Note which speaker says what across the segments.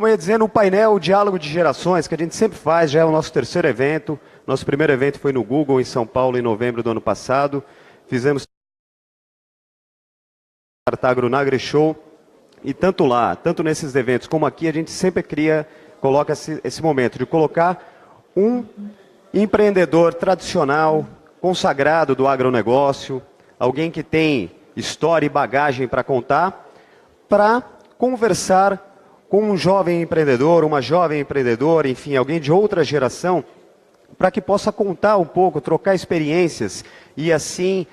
Speaker 1: Como eu ia dizendo, o painel Diálogo de Gerações, que a gente sempre faz, já é o nosso terceiro evento. Nosso primeiro evento foi no Google, em São Paulo, em novembro do ano passado. Fizemos Cartagro na AgriShow. E tanto lá, tanto nesses eventos como aqui, a gente sempre coloca esse momento de colocar um empreendedor tradicional, consagrado do agronegócio, alguém que tem história e bagagem para contar, para conversar com um jovem empreendedor, uma jovem empreendedora, enfim, alguém de outra geração, para que possa contar um pouco, trocar experiências e assim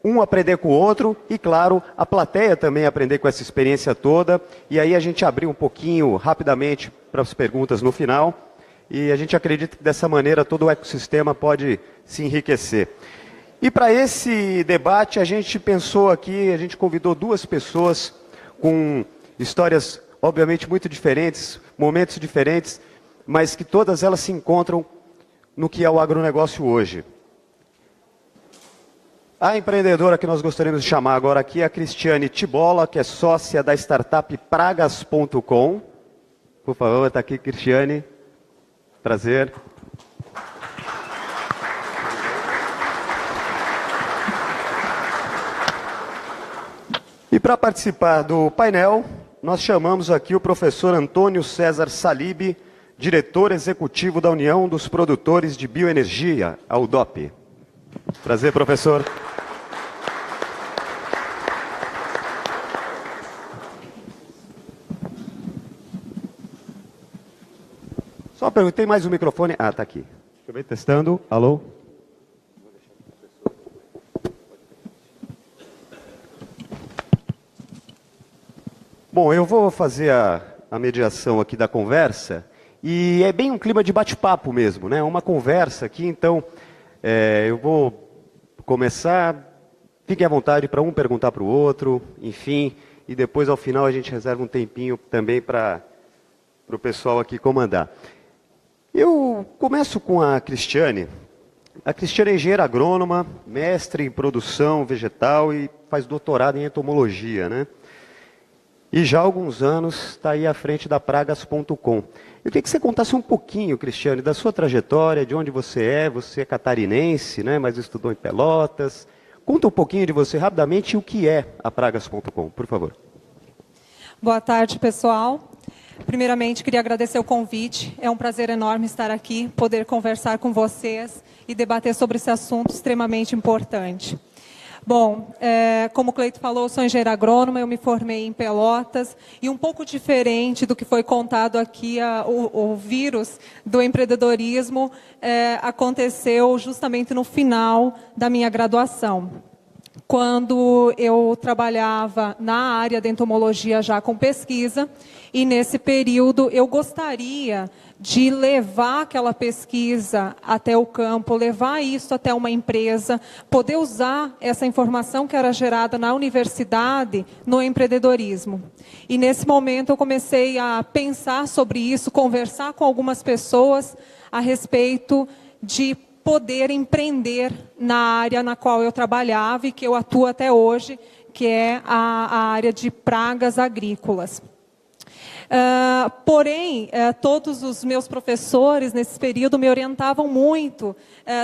Speaker 1: um aprender com o outro e, claro, a plateia também aprender com essa experiência toda. E aí a gente abriu um pouquinho rapidamente para as perguntas no final e a gente acredita que dessa maneira todo o ecossistema pode se enriquecer. E para esse debate a gente pensou aqui, a gente convidou duas pessoas com histórias obviamente muito diferentes, momentos diferentes, mas que todas elas se encontram no que é o agronegócio hoje. A empreendedora que nós gostaríamos de chamar agora aqui é a Cristiane Tibola, que é sócia da startup Pragas.com. Por favor, está aqui, Cristiane. Prazer. E para participar do painel, nós chamamos aqui o professor Antônio César Salib, diretor executivo da União dos Produtores de Bioenergia, a UDOP. Prazer, professor. Só uma pergunta, tem mais um microfone? Ah, está aqui. Deixa eu ver, testando. Alô? Bom, eu vou fazer a mediação aqui da conversa, e é bem um clima de bate-papo mesmo, né? Uma conversa aqui, então eu vou começar, fiquem à vontade para um perguntar para o outro, enfim, e depois ao final a gente reserva um tempinho também para o pessoal aqui comandar. Eu começo com a Cristiane. A Cristiane é engenheira agrônoma, mestre em produção vegetal e faz doutorado em entomologia, né? E já há alguns anos está aí à frente da Pragas.com. Eu queria que você contasse um pouquinho, Cristiane, da sua trajetória, de onde você é catarinense, né, mas estudou em Pelotas. Conta um pouquinho de você rapidamente e o que é a Pragas.com, por favor.
Speaker 2: Boa tarde, pessoal. Primeiramente, queria agradecer o convite. É um prazer enorme estar aqui, poder conversar com vocês e debater sobre esse assunto extremamente importante. Bom, como o Cleito falou, eu sou engenheira agrônoma, eu me formei em Pelotas, e um pouco diferente do que foi contado aqui, o vírus do empreendedorismo aconteceu justamente no final da minha graduação, quando eu trabalhava na área de entomologia já com pesquisa, e nesse período eu gostaria de levar aquela pesquisa até o campo, levar isso até uma empresa, poder usar essa informação que era gerada na universidade no empreendedorismo. E nesse momento eu comecei a pensar sobre isso, conversar com algumas pessoas a respeito de poder empreender na área na qual eu trabalhava e que eu atuo até hoje, que é a área de pragas agrícolas. Porém, todos os meus professores nesse período me orientavam muito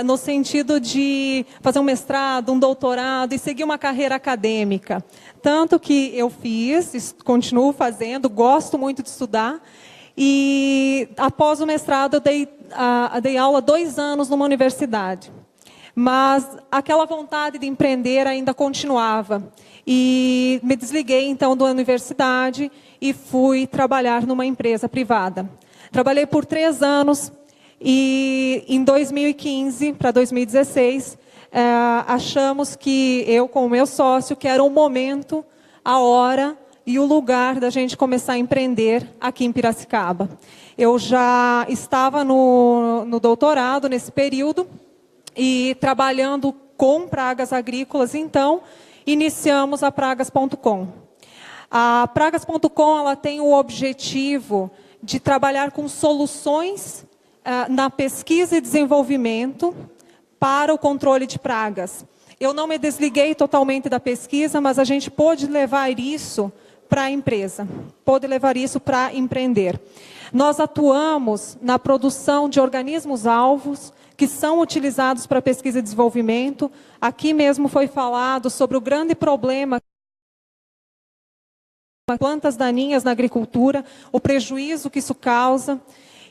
Speaker 2: no sentido de fazer um mestrado, um doutorado e seguir uma carreira acadêmica. Tanto que eu fiz, continuo fazendo, gosto muito de estudar. E após o mestrado eu dei aula 2 anos numa universidade. Mas aquela vontade de empreender ainda continuava. E me desliguei então da universidade e fui trabalhar numa empresa privada. Trabalhei por 3 anos e em 2015 para 2016 achamos que eu com o meu sócio que era o momento, a hora e o lugar da gente começar a empreender aqui em Piracicaba. Eu já estava no doutorado nesse período e trabalhando com pragas agrícolas, então iniciamos a Pragas.com. A Pragas.com ela tem o objetivo de trabalhar com soluções na pesquisa e desenvolvimento para o controle de pragas. Eu não me desliguei totalmente da pesquisa, mas a gente pôde levar isso para a empresa, pode levar isso para empreender. Nós atuamos na produção de organismos-alvos que são utilizados para pesquisa e desenvolvimento. Aqui mesmo foi falado sobre o grande problema plantas daninhas na agricultura, o prejuízo que isso causa.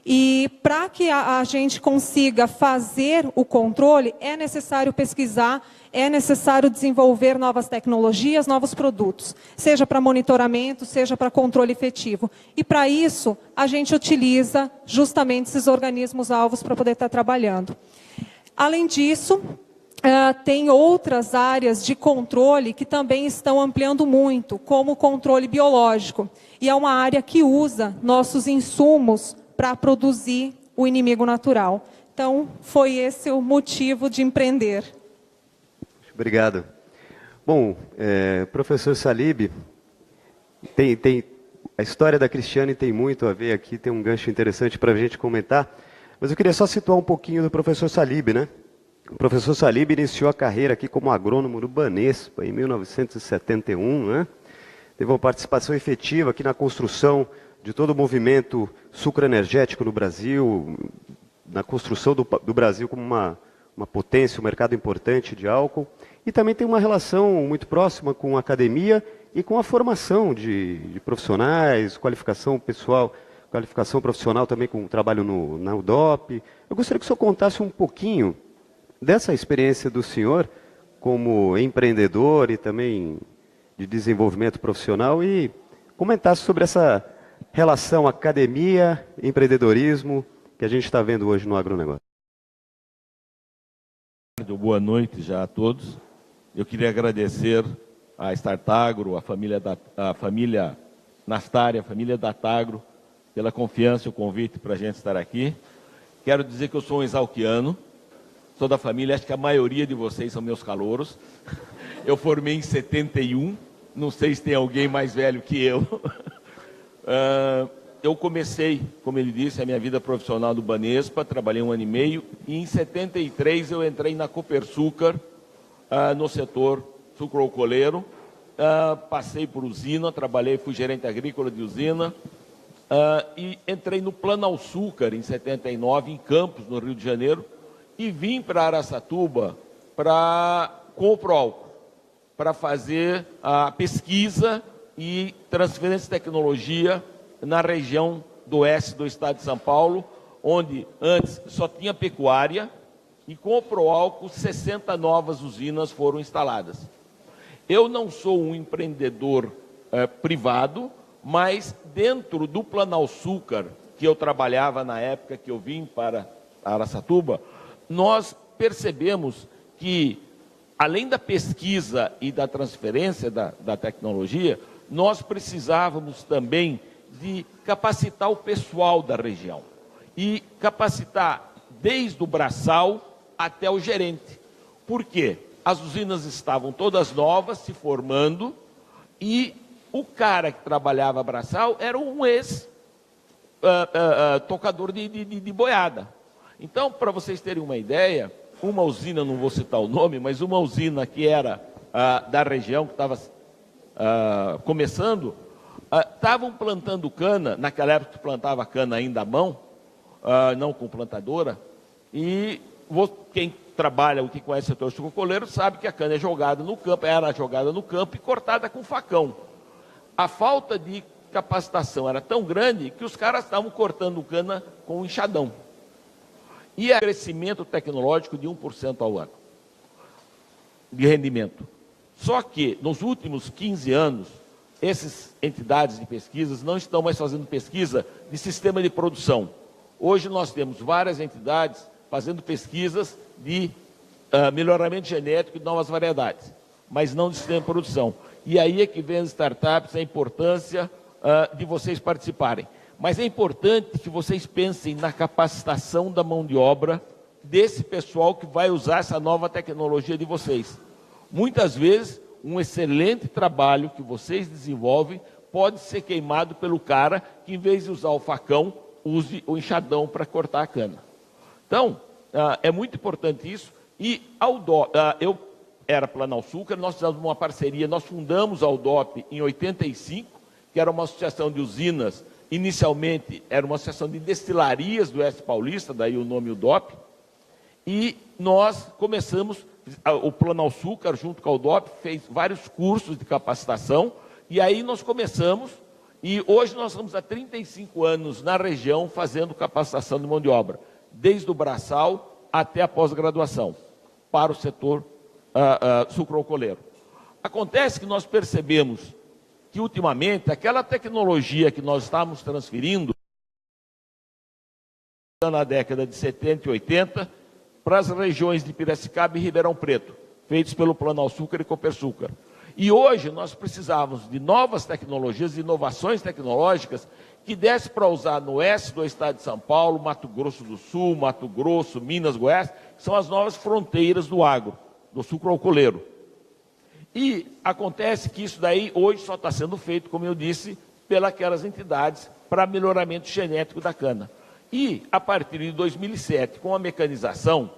Speaker 2: E para que a gente consiga fazer o controle, é necessário pesquisar, é necessário desenvolver novas tecnologias, novos produtos, seja para monitoramento, seja para controle efetivo. E para isso, a gente utiliza justamente esses organismos-alvos para poder estar trabalhando. Além disso, tem outras áreas de controle que também estão ampliando muito, como o controle biológico. E é uma área que usa nossos insumos para produzir o inimigo natural. Então, foi esse o motivo de empreender.
Speaker 1: Obrigado. Bom, professor Salib, a história da Cristiane tem muito a ver aqui, tem um gancho interessante para a gente comentar, mas eu queria só situar um pouquinho do professor Salib, né? O professor Salib iniciou a carreira aqui como agrônomo no Banespa, em 1971, né? Teve uma participação efetiva aqui na construção de todo o movimento sucroenergético no Brasil, na construção do Brasil como uma potência, um mercado importante de álcool, e também tem uma relação muito próxima com a academia e com a formação de profissionais, qualificação pessoal, qualificação profissional também com trabalho na UDOP. Eu gostaria que o senhor contasse um pouquinho dessa experiência do senhor como empreendedor e também de desenvolvimento profissional e comentasse sobre essa relação academia, empreendedorismo que a gente está vendo hoje no agronegócio.
Speaker 3: Boa noite já a todos. Eu queria agradecer a Startagro, a família Nastari, a família Datagro, pela confiança e o convite para a gente estar aqui. Quero dizer que eu sou um exalquiano, sou da família, acho que a maioria de vocês são meus calouros. Eu formei em 71, não sei se tem alguém mais velho que eu. Eu comecei, como ele disse, a minha vida profissional do Banespa, trabalhei 1 ano e meio, e em 73 eu entrei na Copersucar, no setor sucroalcooleiro, passei por usina, trabalhei, fui gerente agrícola de usina, e entrei no Planalçúcar em 79, em Campos, no Rio de Janeiro, e vim para Araçatuba com o Proálcool, para fazer a pesquisa e transferência de tecnologia na região do oeste do estado de São Paulo, onde antes só tinha pecuária, e com o Proálcool 60 novas usinas foram instaladas. Eu não sou um empreendedor privado, mas dentro do Planalçúcar, que eu trabalhava na época que eu vim para Araçatuba, nós percebemos que, além da pesquisa e da transferência da tecnologia, nós precisávamos também de capacitar o pessoal da região. E capacitar desde o braçal até o gerente. Por quê? As usinas estavam todas novas, se formando, e o cara que trabalhava braçal era um ex-tocador de boiada. Então, para vocês terem uma ideia, uma usina, não vou citar o nome, mas uma usina que era da região, que estava começando, estavam plantando cana, naquela época plantava cana ainda à mão, não com plantadora, e quem trabalha, ou quem conhece o setor sucroalcooleiro, sabe que a cana é jogada no campo, era jogada no campo e cortada com facão. A falta de capacitação era tão grande que os caras estavam cortando cana com um enxadão. E o crescimento tecnológico de 1% ao ano de rendimento. Só que, nos últimos 15 anos, essas entidades de pesquisas não estão mais fazendo pesquisa de sistema de produção. Hoje nós temos várias entidades fazendo pesquisas de melhoramento genético de novas variedades, mas não de sistema de produção. E aí é que vem as startups, a importância de vocês participarem. Mas é importante que vocês pensem na capacitação da mão de obra desse pessoal que vai usar essa nova tecnologia de vocês. Muitas vezes, um excelente trabalho que vocês desenvolvem pode ser queimado pelo cara que, em vez de usar o facão, use o enxadão para cortar a cana. Então, é muito importante isso. E eu era Planalçúcar, nós fizemos uma parceria, nós fundamos a UDOP em 85, que era uma associação de usinas, inicialmente era uma associação de destilarias do Oeste Paulista, daí o nome UDOP, e nós começamos, o Planaçúcar, junto com a UDOP, fez vários cursos de capacitação, e aí nós começamos, e hoje nós estamos há 35 anos na região fazendo capacitação de mão de obra, desde o braçal até a pós-graduação, para o setor sucroalcooleiro. Acontece que nós percebemos que, ultimamente, aquela tecnologia que nós estávamos transferindo na década de 70 e 80 para as regiões de Piracicaba e Ribeirão Preto, feitos pelo Planaçúcar e Copersucar. E hoje nós precisávamos de novas tecnologias, de inovações tecnológicas que desse para usar no oeste do estado de São Paulo, Mato Grosso do Sul, Mato Grosso, Minas, Goiás, que são as novas fronteiras do agro, do sucroalcooleiro. E acontece que isso daí hoje só está sendo feito, como eu disse, pelas entidades para melhoramento genético da cana. E, a partir de 2007, com a mecanização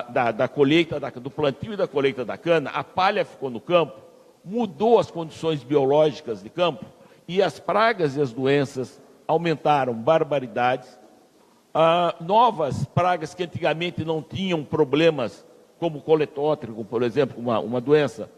Speaker 3: da colheita, do plantio e da colheita da cana, a palha ficou no campo, mudou as condições biológicas de campo, e as pragas e as doenças aumentaram barbaridades. Novas pragas que antigamente não tinham problemas, como coletótrico, por exemplo, uma doença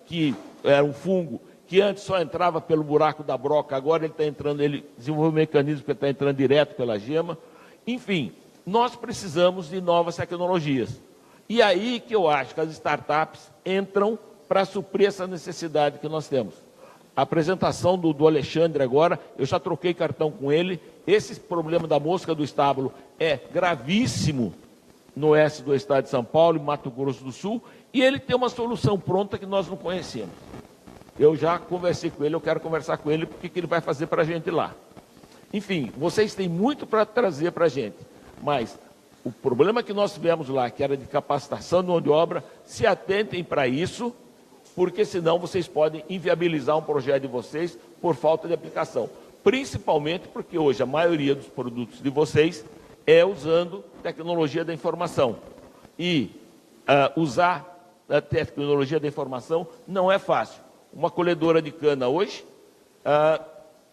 Speaker 3: que era um fungo, que antes só entrava pelo buraco da broca, agora ele está entrando, ele desenvolveu um mecanismo que está entrando direto pela gema. Enfim, nós precisamos de novas tecnologias. E aí que eu acho que as startups entram para suprir essa necessidade que nós temos. A apresentação do Alexandre agora, eu já troquei cartão com ele, esse problema da mosca do estábulo é gravíssimo no oeste do estado de São Paulo e Mato Grosso do Sul, e ele tem uma solução pronta que nós não conhecemos. Eu já conversei com ele, eu quero conversar com ele, porque que ele vai fazer para a gente lá. Enfim, vocês têm muito para trazer para a gente, mas o problema que nós tivemos lá, que era de capacitação de mão de obra, se atentem para isso, porque senão vocês podem inviabilizar um projeto de vocês por falta de aplicação. Principalmente porque hoje a maioria dos produtos de vocês é usando tecnologia da informação. E usar a tecnologia da informação não é fácil. Uma colhedora de cana hoje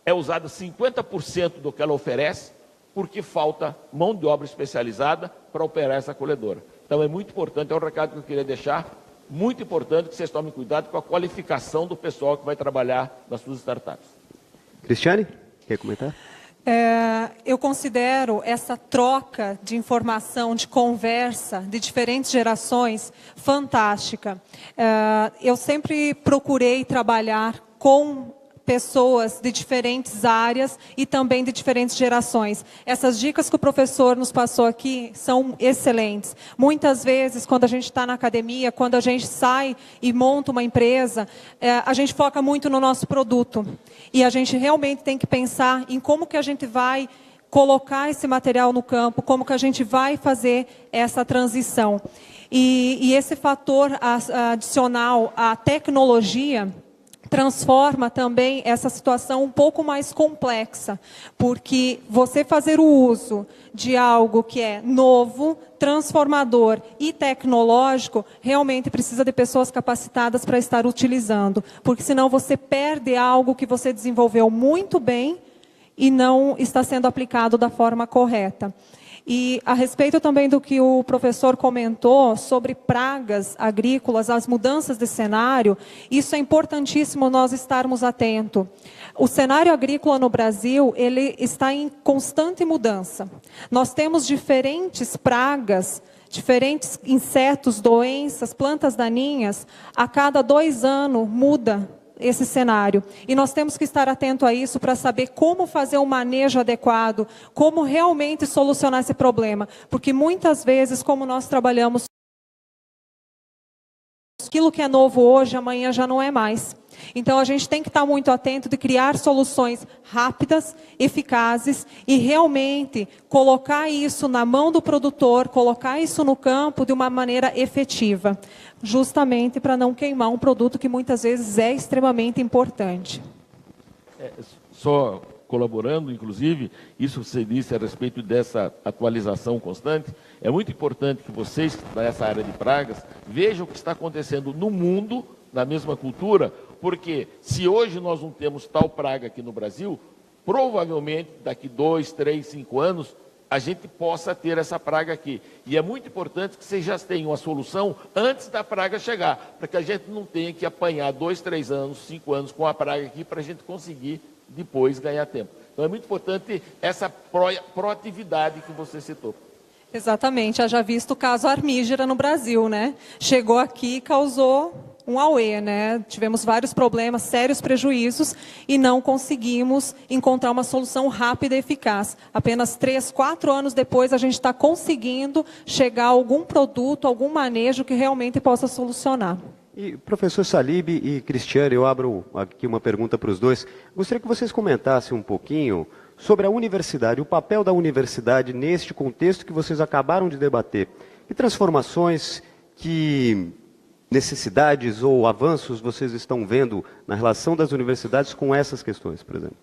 Speaker 3: é usada 50% do que ela oferece, porque falta mão de obra especializada para operar essa colhedora. Então é muito importante, é um recado que eu queria deixar, muito importante que vocês tomem cuidado com a qualificação do pessoal que vai trabalhar nas suas startups.
Speaker 1: Cristiane, quer comentar?
Speaker 2: Eu considero essa troca de informação, de conversa, de diferentes gerações, fantástica. Eu sempre procurei trabalhar com pessoas de diferentes áreas e também de diferentes gerações. Essas dicas que o professor nos passou aqui são excelentes. Muitas vezes, quando a gente está na academia, quando a gente sai e monta uma empresa, a gente foca muito no nosso produto. E a gente realmente tem que pensar em como que a gente vai colocar esse material no campo, como que a gente vai fazer essa transição. E esse fator adicional à tecnologia transforma também essa situação um pouco mais complexa, porque você fazer o uso de algo que é novo, transformador e tecnológico, realmente precisa de pessoas capacitadas para estar utilizando, porque senão você perde algo que você desenvolveu muito bem e não está sendo aplicado da forma correta. E a respeito também do que o professor comentou sobre pragas agrícolas, as mudanças de cenário, isso é importantíssimo nós estarmos atentos. O cenário agrícola no Brasil, ele está em constante mudança. Nós temos diferentes pragas, diferentes insetos, doenças, plantas daninhas, a cada 2 anos muda esse cenário. E nós temos que estar atento a isso para saber como fazer um manejo adequado, como realmente solucionar esse problema. Porque muitas vezes, como nós trabalhamos, aquilo que é novo hoje, amanhã já não é mais. Então a gente tem que estar muito atento de criar soluções rápidas, eficazes e realmente colocar isso na mão do produtor, colocar isso no campo de uma maneira efetiva, justamente para não queimar um produto que muitas vezes é extremamente importante.
Speaker 3: Só colaborando, inclusive, isso que você disse a respeito dessa atualização constante, é muito importante que vocês, nessa área de pragas, vejam o que está acontecendo no mundo, na mesma cultura, Porque se hoje nós não temos tal praga aqui no Brasil, provavelmente daqui 2, 3, 5 anos, a gente possa ter essa praga aqui. E é muito importante que vocês já tenham a solução antes da praga chegar, para que a gente não tenha que apanhar 2, 3 anos, 5 anos com a praga aqui, para a gente conseguir depois ganhar tempo. Então é muito importante essa proatividade que você citou.
Speaker 2: Exatamente, haja visto o caso Armígera no Brasil, né? Chegou aqui e causou um auê, né? Tivemos vários problemas, sérios prejuízos e não conseguimos encontrar uma solução rápida e eficaz. Apenas 3, 4 anos depois a gente está conseguindo chegar a algum produto, algum manejo que realmente possa solucionar.
Speaker 1: E professor Salib e Cristiane, eu abro aqui uma pergunta para os dois. Gostaria que vocês comentassem um pouquinho sobre a universidade, o papel da universidade neste contexto que vocês acabaram de debater. Que transformações, que necessidades ou avanços vocês estão vendo na relação das universidades com essas questões, por exemplo?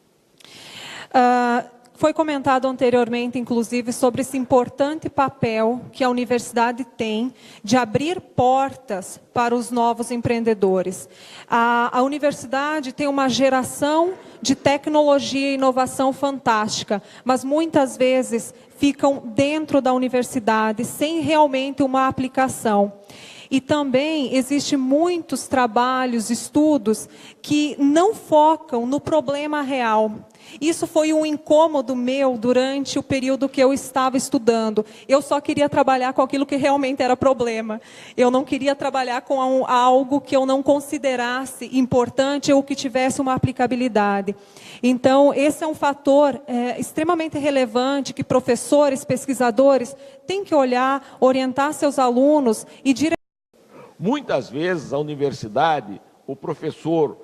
Speaker 2: Foi comentado anteriormente, inclusive, sobre esse importante papel que a universidade tem de abrir portas para os novos empreendedores. A universidade tem uma geração de tecnologia e inovação fantástica, mas muitas vezes ficam dentro da universidade sem realmente uma aplicação. E também existem muitos trabalhos, estudos, que não focam no problema real. Isso foi um incômodo meu durante o período que eu estava estudando. Eu só queria trabalhar com aquilo que realmente era problema. Eu não queria trabalhar com algo que eu não considerasse importante ou que tivesse uma aplicabilidade. Então, esse é um fator extremamente relevante que professores, pesquisadores têm que olhar, orientar seus alunos e direcionar.
Speaker 3: Muitas vezes, a universidade, o professor,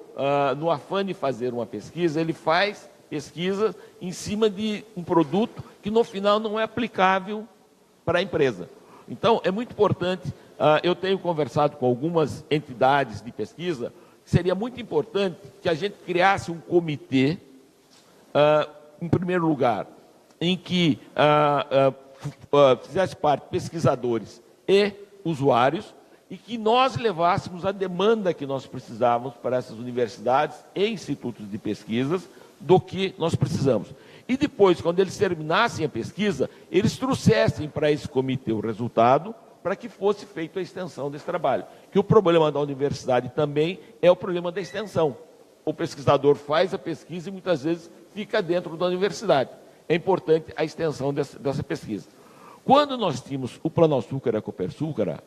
Speaker 3: no afã de fazer uma pesquisa, ele faz pesquisa em cima de um produto que, no final, não é aplicável para a empresa. Então, é muito importante, eu tenho conversado com algumas entidades de pesquisa, seria muito importante que a gente criasse um comitê, em primeiro lugar, em que fizesse parte pesquisadores e usuários, e que nós levássemos a demanda que nós precisávamos para essas universidades e institutos de pesquisas do que nós precisamos. E depois, quando eles terminassem a pesquisa, eles trouxessem para esse comitê o resultado para que fosse feita a extensão desse trabalho. Que o problema da universidade também é o problema da extensão. O pesquisador faz a pesquisa e muitas vezes fica dentro da universidade. É importante a extensão dessa pesquisa. Quando nós tínhamos o Plano Açúcar e a Copersucar,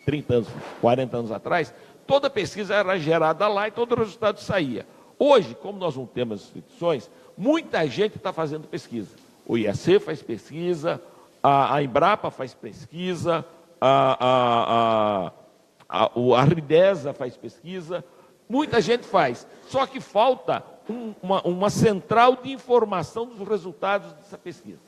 Speaker 3: 30 anos, 40 anos atrás, toda a pesquisa era gerada lá e todo o resultado saía. Hoje, como nós não temos instituições, muita gente está fazendo pesquisa. O IAC faz pesquisa, a Embrapa faz pesquisa, a Ridesa faz pesquisa, muita gente faz. Só que falta uma central de informação dos resultados dessa pesquisa.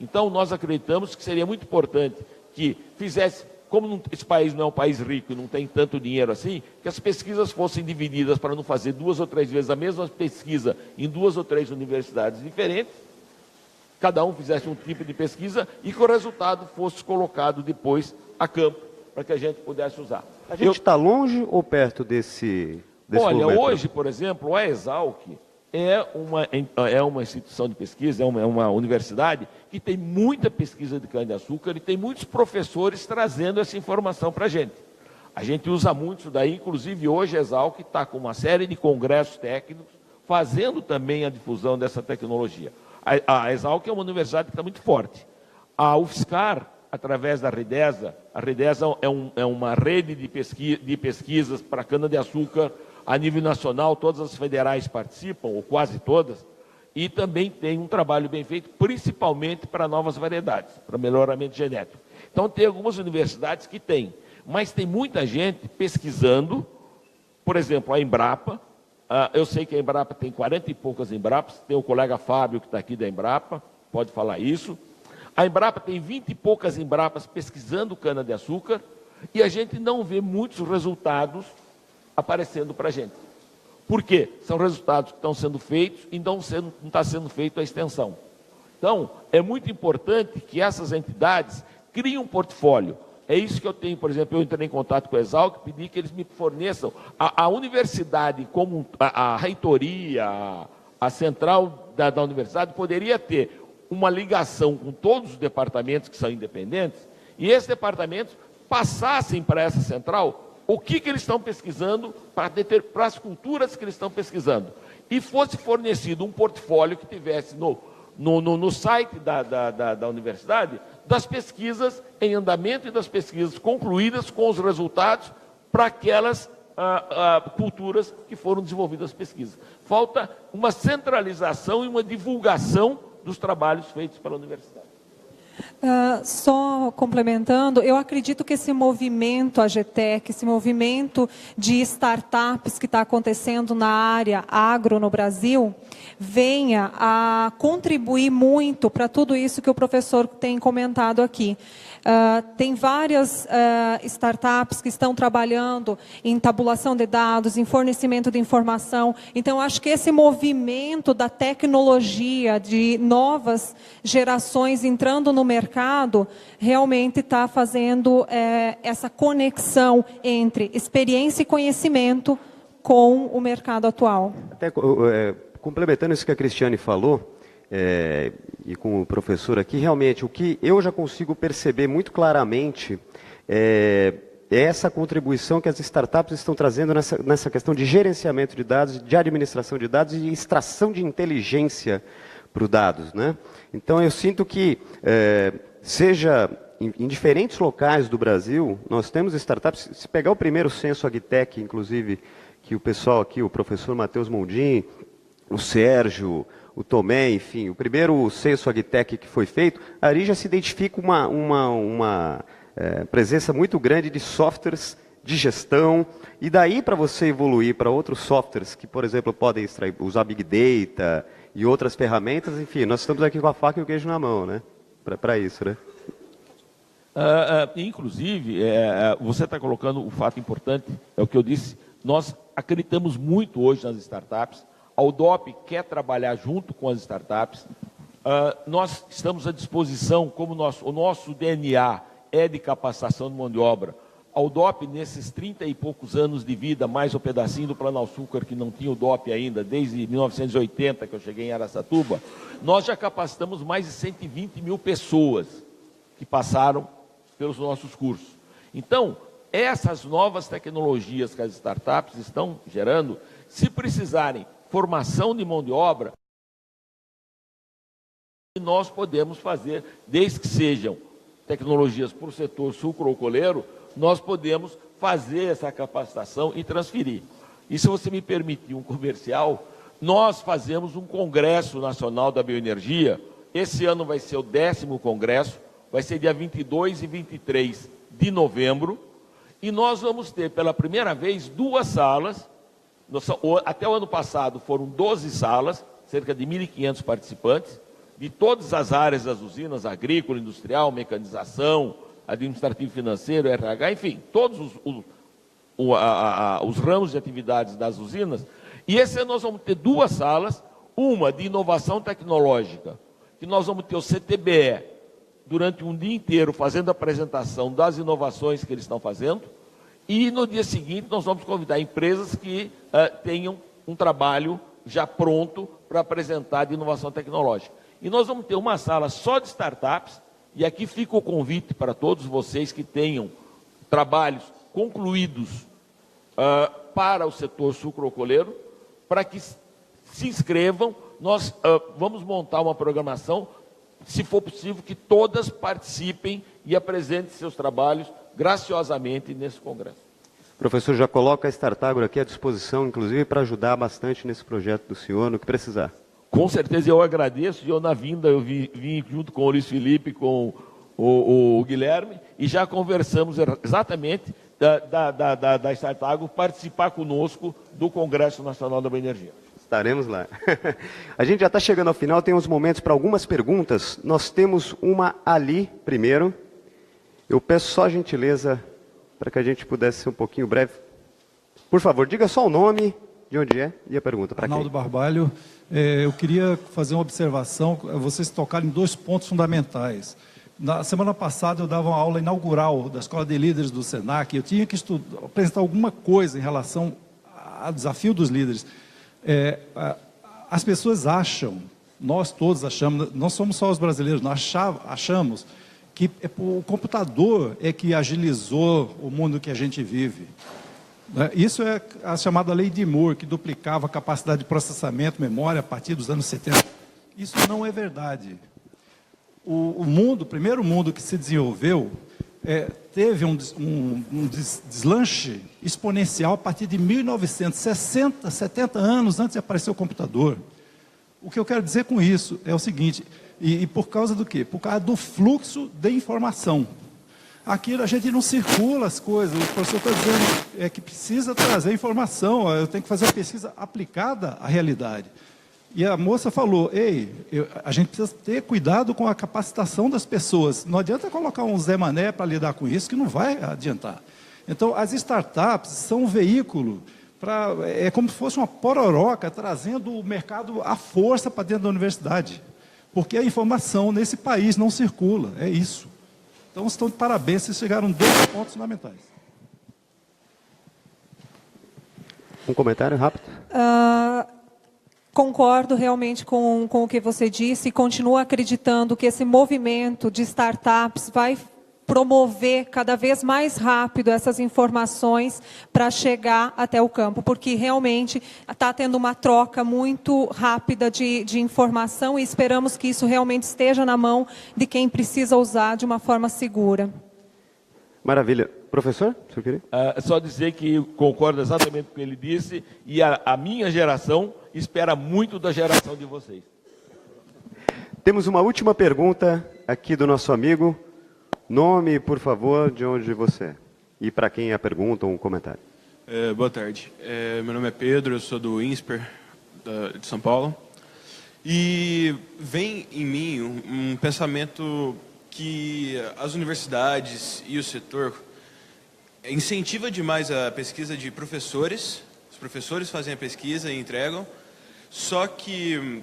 Speaker 3: Então, nós acreditamos que seria muito importante que fizesse, como esse país não é um país rico e não tem tanto dinheiro assim, que as pesquisas fossem divididas para não fazer 2 ou 3 vezes a mesma pesquisa em 2 ou 3 universidades diferentes, cada um fizesse um tipo de pesquisa e que o resultado fosse colocado depois a campo, para que a gente pudesse usar.
Speaker 1: A gente está longe ou perto desse
Speaker 3: Olha,
Speaker 1: momento?
Speaker 3: Hoje, por exemplo, a Exalc é uma instituição de pesquisa, é uma universidade que tem muita pesquisa de cana-de-açúcar e tem muitos professores trazendo essa informação para a gente. A gente usa muito isso daí, inclusive hoje a Exalc está com uma série de congressos técnicos, fazendo também a difusão dessa tecnologia. A Exalc é uma universidade que está muito forte. A UFSCar, através da Ridesa, a Ridesa é uma rede de pesquisas para cana-de-açúcar a nível nacional, todas as federais participam, ou quase todas, e também tem um trabalho bem feito, principalmente para novas variedades, para melhoramento genético. Então, tem algumas universidades que têm, mas tem muita gente pesquisando, por exemplo, a Embrapa. Eu sei que a Embrapa tem 40 e poucas Embrapas, tem o colega Fábio, que está aqui da Embrapa, pode falar isso. A Embrapa tem 20 e poucas Embrapas pesquisando cana-de-açúcar, e a gente não vê muitos resultados aparecendo para a gente. Por quê? São resultados que estão sendo feitos e não está sendo feita a extensão. Então, é muito importante que essas entidades criem um portfólio. É isso que eu tenho, por exemplo, eu entrei em contato com o Exalc, pedi que eles me forneçam, a universidade, como a reitoria, a central da universidade, poderia ter uma ligação com todos os departamentos que são independentes, e esses departamentos passassem para essa central o que eles estão pesquisando, para as culturas que eles estão pesquisando, e fosse fornecido um portfólio que tivesse no site da universidade, das pesquisas em andamento e das pesquisas concluídas com os resultados para aquelas culturas que foram desenvolvidas as pesquisas. Falta uma centralização e uma divulgação dos trabalhos feitos pela universidade.
Speaker 2: Só complementando, eu acredito que esse movimento AGTEC, esse movimento de startups que está acontecendo na área agro no Brasil, venha a contribuir muito para tudo isso que o professor tem comentado aqui. Tem várias startups que estão trabalhando em tabulação de dados, em fornecimento de informação. Então, acho que esse movimento da tecnologia, de novas gerações entrando no mercado, realmente está fazendo essa conexão entre experiência e conhecimento com o mercado atual.
Speaker 1: Até complementando isso que a Cristiane falou, e com o professor aqui, realmente, o que eu já consigo perceber muito claramente é essa contribuição que as startups estão trazendo nessa questão de gerenciamento de dados, de administração de dados e extração de inteligência para os dados, né? Então, eu sinto que, seja em diferentes locais do Brasil, nós temos startups. Se pegar o primeiro censo AgTech, inclusive, que o pessoal aqui, o professor Matheus Mondin, o Sérgio, o Tomé, enfim, o primeiro censo AgTech que foi feito, ali já se identifica uma presença muito grande de softwares de gestão, e daí para você evoluir para outros softwares que, por exemplo, podem usar Big Data e outras ferramentas, enfim, nós estamos aqui com a faca e o queijo na mão, né? Para isso, né?
Speaker 3: Inclusive, você está colocando um fato importante, é o que eu disse, nós acreditamos muito hoje nas startups. A UDOP quer trabalhar junto com as startups. Nós estamos à disposição, como o nosso DNA é de capacitação de mão de obra. A UDOP, nesses 30 e poucos anos de vida, mais o pedacinho do Plano-Açúcar, que não tinha UDOP ainda, desde 1980, que eu cheguei em Araçatuba, nós já capacitamos mais de 120 mil pessoas que passaram pelos nossos cursos. Então, essas novas tecnologias que as startups estão gerando, se precisarem formação de mão de obra, nós podemos fazer, desde que sejam tecnologias para o setor sucroalcooleiro, nós podemos fazer essa capacitação e transferir. E se você me permitir um comercial, nós fazemos um Congresso Nacional da Bioenergia. Esse ano vai ser o 10º Congresso, vai ser dia 22 e 23 de novembro, e nós vamos ter pela primeira vez 2 salas. Até o ano passado foram 12 salas, cerca de 1.500 participantes, de todas as áreas das usinas, agrícola, industrial, mecanização, administrativo financeiro, RH, enfim, todos os ramos de atividades das usinas. E esse ano nós vamos ter 2 salas, uma de inovação tecnológica, que nós vamos ter o CTBE durante um dia inteiro fazendo a apresentação das inovações que eles estão fazendo, e no dia seguinte nós vamos convidar empresas que tenham um trabalho já pronto para apresentar de inovação tecnológica. E nós vamos ter uma sala só de startups, e aqui fica o convite para todos vocês que tenham trabalhos concluídos para o setor sucroalcooleiro, para que se inscrevam. Nós vamos montar uma programação, se for possível, que todas participem e apresentem seus trabalhos graciosamente nesse congresso.
Speaker 1: Professor, já coloca a Startagro aqui à disposição, inclusive, para ajudar bastante nesse projeto do senhor, no que precisar.
Speaker 3: Com certeza, eu agradeço. Eu, na vinda, eu vim junto com o Luiz Felipe, com o Guilherme, e já conversamos exatamente da Startagro participar conosco do Congresso Nacional da Bioenergia.
Speaker 1: Estaremos lá. A gente já está chegando ao final, tem uns momentos para algumas perguntas. Nós temos uma ali, primeiro. Eu peço só a gentileza para que a gente pudesse ser um pouquinho breve. Por favor, diga só o nome, de onde é e a pergunta. Para quem?
Speaker 4: Arnaldo Barbalho. Eu queria fazer uma observação. Vocês tocaram em 2 pontos fundamentais. Na semana passada eu dava uma aula inaugural da Escola de Líderes do Senac, eu tinha que apresentar alguma coisa em relação ao desafio dos líderes. As pessoas acham, nós todos achamos, não somos só os brasileiros, nós achamos que o computador é que agilizou o mundo que a gente vive. Isso é a chamada lei de Moore, que duplicava a capacidade de processamento, memória, a partir dos anos 70. Isso não é verdade. O primeiro mundo que se desenvolveu, teve um deslanche exponencial a partir de 1960, 70 anos antes de aparecer o computador. O que eu quero dizer com isso é o seguinte, e por causa do quê? Por causa do fluxo de informação. Aqui a gente não circula as coisas, o professor está dizendo que precisa trazer informação, eu tenho que fazer uma pesquisa aplicada à realidade. E a moça falou, a gente precisa ter cuidado com a capacitação das pessoas. Não adianta colocar um Zé Mané para lidar com isso, que não vai adiantar. Então, as startups são um veículo, é como se fosse uma pororoca, trazendo o mercado à força para dentro da universidade. Porque a informação nesse país não circula, é isso. Então, estão de parabéns, vocês chegaram a 2 pontos fundamentais.
Speaker 1: Um comentário rápido?
Speaker 2: Concordo realmente com o que você disse e continuo acreditando que esse movimento de startups vai promover cada vez mais rápido essas informações para chegar até o campo, porque realmente está tendo uma troca muito rápida de informação e esperamos que isso realmente esteja na mão de quem precisa usar de uma forma segura.
Speaker 1: Maravilha. Professor, você queria?
Speaker 3: Só dizer que concordo exatamente com o que ele disse e a minha geração espera muito da geração de vocês.
Speaker 1: Temos uma última pergunta aqui do nosso amigo. Nome, por favor, de onde você é. E para quem é a pergunta ou um comentário.
Speaker 5: Boa tarde. Meu nome é Pedro, eu sou do INSPER, de São Paulo. E vem em mim um pensamento que as universidades e o setor incentiva demais a pesquisa de professores. Os professores fazem a pesquisa e entregam. Só que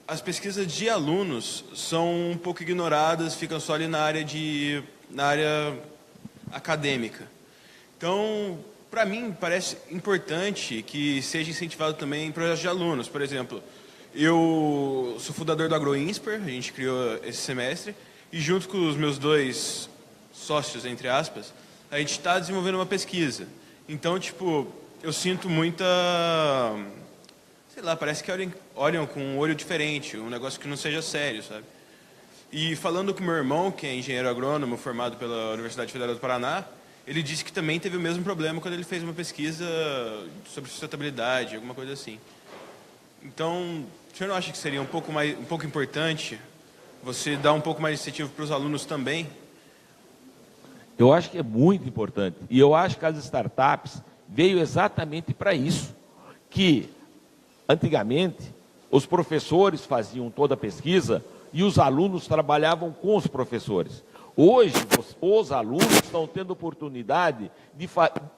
Speaker 5: as pesquisas de alunos são um pouco ignoradas, ficam só ali na área acadêmica. Então, para mim, parece importante que seja incentivado também projetos de alunos. Por exemplo, eu sou fundador do AgroInsper, a gente criou esse semestre, e junto com os meus 2 sócios, entre aspas, a gente está desenvolvendo uma pesquisa. Então, tipo, eu sinto muita... sei lá, parece que olham com um olho diferente, um negócio que não seja sério, sabe? E falando com meu irmão, que é engenheiro agrônomo formado pela Universidade Federal do Paraná, ele disse que também teve o mesmo problema quando ele fez uma pesquisa sobre sustentabilidade, alguma coisa assim. Então, o senhor não acha que seria um pouco importante você dar um pouco mais de incentivo para os alunos também?
Speaker 3: Eu acho que é muito importante. E eu acho que as startups veio exatamente para isso. Que, antigamente, os professores faziam toda a pesquisa e os alunos trabalhavam com os professores. Hoje, os alunos estão tendo oportunidade de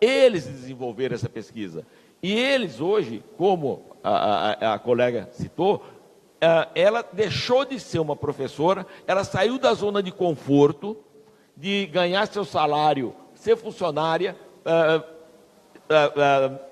Speaker 3: eles desenvolver essa pesquisa. E eles hoje, como a colega citou, ela deixou de ser uma professora, ela saiu da zona de conforto, de ganhar seu salário, ser funcionária,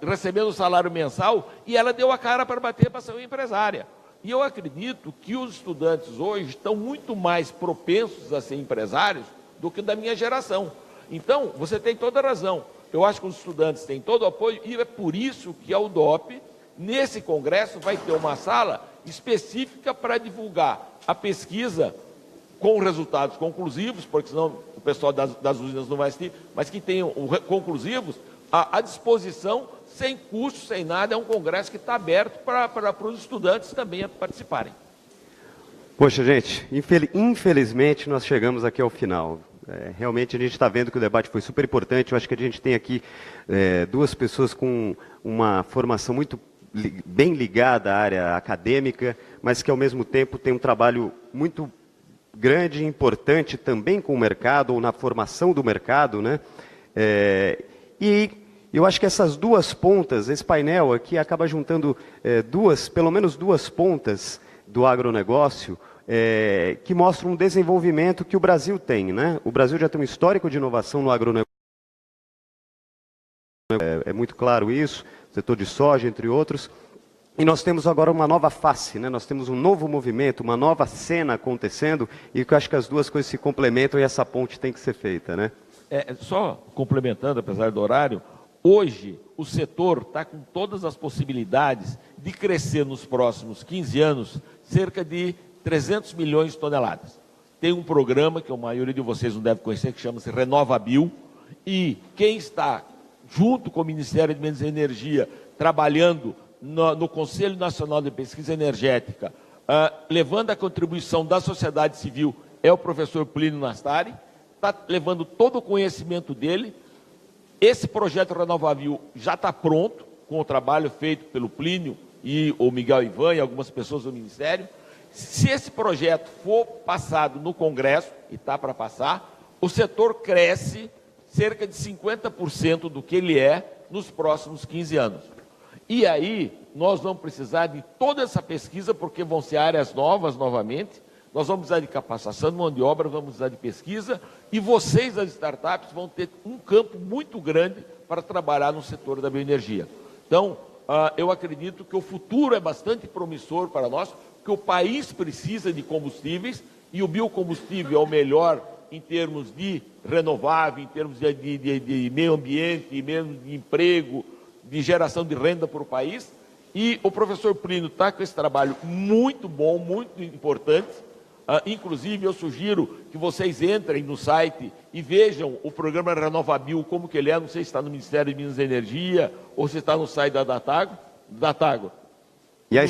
Speaker 3: recebendo o salário mensal, e ela deu a cara para bater para ser uma empresária. E eu acredito que os estudantes hoje estão muito mais propensos a ser empresários do que da minha geração. Então, você tem toda a razão. Eu acho que os estudantes têm todo o apoio, e é por isso que a UDOP, nesse congresso, vai ter uma sala específica para divulgar a pesquisa com resultados conclusivos, porque senão o pessoal das usinas não vai assistir, mas que tenham conclusivos à disposição, sem custo, sem nada. É um congresso que está aberto para os estudantes também participarem.
Speaker 1: Poxa, gente, infelizmente nós chegamos aqui ao final. Realmente a gente está vendo que o debate foi super importante. Eu acho que a gente tem aqui 2 pessoas com uma formação muito bem ligada à área acadêmica, mas que ao mesmo tempo tem um trabalho muito grande e importante também com o mercado, ou na formação do mercado, né? E eu acho que essas 2 pontas, esse painel aqui acaba juntando pelo menos 2 pontas do agronegócio, que mostra um desenvolvimento que o Brasil tem, né? O Brasil já tem um histórico de inovação no agronegócio, é muito claro isso, setor de soja, entre outros. E nós temos agora uma nova face, né? Nós temos um novo movimento, uma nova cena acontecendo, e eu acho que as duas coisas se complementam e essa ponte tem que ser feita, né?
Speaker 3: Só complementando, apesar do horário, hoje o setor está com todas as possibilidades de crescer nos próximos 15 anos cerca de 300 milhões de toneladas. Tem um programa que a maioria de vocês não deve conhecer, que chama-se RenovaBio, e quem está junto com o Ministério de Minas e Energia, trabalhando no Conselho Nacional de Pesquisa Energética, levando a contribuição da sociedade civil, é o professor Plínio Nastari, está levando todo o conhecimento dele. Esse projeto RenovaBio já está pronto, com o trabalho feito pelo Plínio e o Miguel Ivan e algumas pessoas do Ministério. Se esse projeto for passado no Congresso, e está para passar, o setor cresce cerca de 50% do que ele é nos próximos 15 anos. E aí, nós vamos precisar de toda essa pesquisa, porque vão ser áreas novas novamente, nós vamos precisar de capacitação de mão de obra, vamos precisar de pesquisa, e vocês, as startups, vão ter um campo muito grande para trabalhar no setor da bioenergia. Então, eu acredito que o futuro é bastante promissor para nós, que o país precisa de combustíveis, e o biocombustível é o melhor em termos de renovável, em termos de meio ambiente, em termos de emprego, de geração de renda para o país. E o professor Plínio está com esse trabalho muito bom, muito importante. Inclusive, eu sugiro que vocês entrem no site e vejam o programa RenovaBio, como que ele é. Não sei se está no Ministério de Minas e Energia ou se está no site da Datagro.
Speaker 1: E a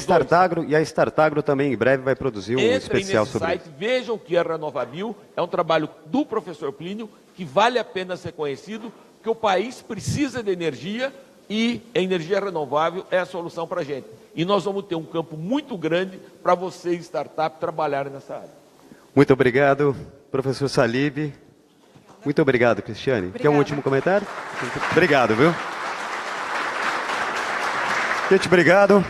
Speaker 1: Startagro também em breve vai produzir um especial sobre isso.
Speaker 3: Vejam o que é RenovaBio, é um trabalho do professor Plínio que vale a pena ser conhecido, porque o país precisa de energia e a energia renovável é a solução para a gente. E nós vamos ter um campo muito grande para vocês, startup, trabalharem nessa área.
Speaker 1: Muito obrigado, professor Salib. Muito obrigado, Cristiane.
Speaker 2: Obrigada.
Speaker 1: Quer um último comentário? Obrigado, viu? Gente, obrigado.